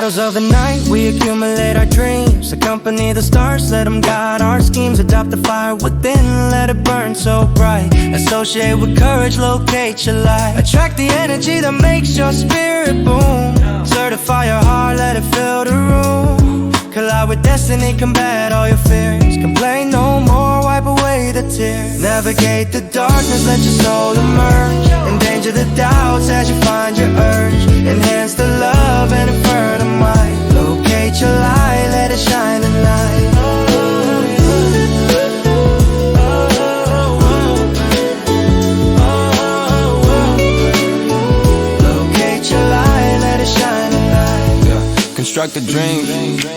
shadows of the night, we accumulate our dreams. Accompany the stars, let them guide our schemes. Adopt the fire within, let it burn so bright. Associate with courage, locate your light. Attract the energy that makes your spirit boom. Certify your heart, let it fill the room. Collide with destiny, combat all your fears. Complain no more, wipe away the tears. Navigate the darkness, let your soul emerge. Endanger the doubts as you find your urge. Enhance the love and infer the might. Locate your light, let it shine at night. Construct a dream,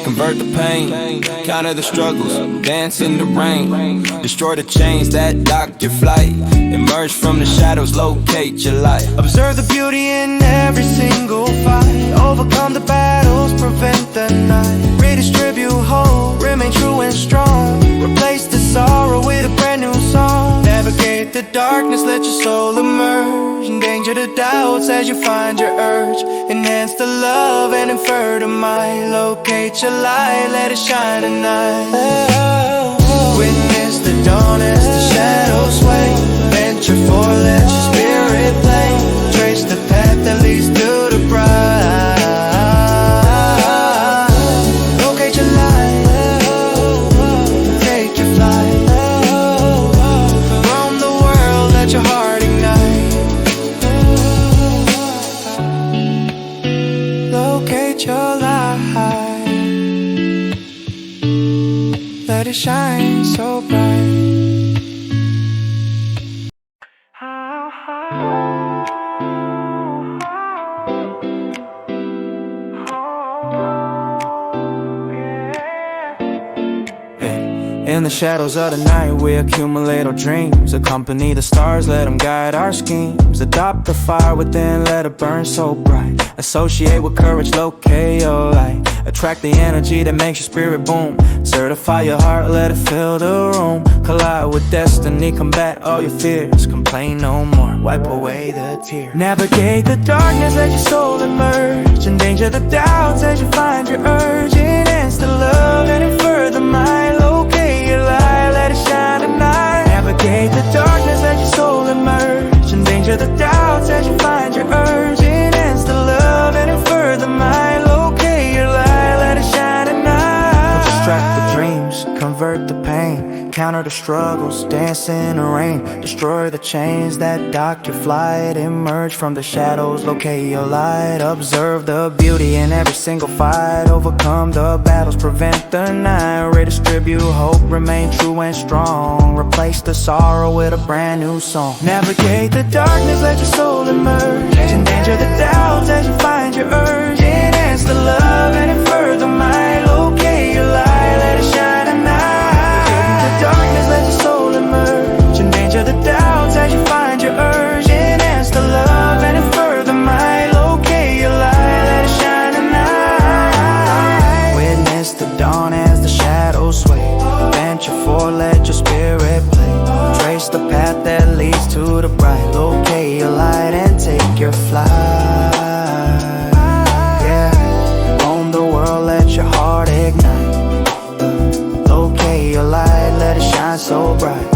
convert the pain, counter the struggles, dance in the rain. Destroy the chains that block your flight. Emerge from the shadows, locate your light. Observe the beauty in every single fight. Overcome the battles, prevent the night. Redistribute hope, remain true and strong. Replace the sorrow with a brand new song. Navigate the darkness, let your soul emerge. Endanger the doubts as you find your urge. Enhance the love and infer the might. Locate your light, let it shine at night. Witness the dawn as the shadows sway. Venture forth, let your spirit play. Trace the path that leads to the bright. Locate your light, take your flight. From the world, let your heart ignite. Locate your light, let it shine so bright. In the shadows of the night, we accumulate our dreams. Accompany the stars, let them guide our schemes. Adopt the fire within, let it burn so bright. Associate with courage, locate your light. Attract the energy that makes your spirit boom. Certify your heart, let it fill the room. Collide with destiny, combat all your fears. Complain no more, wipe away the tears. Navigate the darkness, let your soul emerge. Endanger the doubts as you find your urge. Enhance the love and infer the might. Locate your light, let it shine at night. Navigate the darkness, let your soul emerge. Endanger the doubts as you find your urge. Enhance the love and infer the might. Locate your light, let it shine at night. Distract the dreams, convert the pain. Counter the struggles, dance in the rain. Destroy the chains that dock your flight. Emerge from the shadows, locate your light. Observe the beauty in every single fight. Overcome the battles, prevent the night. Redistribute hope, remain true and strong. Replace the sorrow with a brand new song. Navigate the darkness, let your soul emerge. Endanger the doubts as you find your urge. Enhance the love and infer the might. Locate your light, let it shine at night. Darkness, let your soul emerge. Endanger the doubts as you find your urge. Enhance the love and infer the might. Locate your light, let it shine at night. Witness the dawn as the shadows sway. Venture forth, let your spirit play. Trace the path that leads to the bright. Locate your light and take your flight. Yeah, on the world, let your heart ignite. Locate your light, let it shine so bright.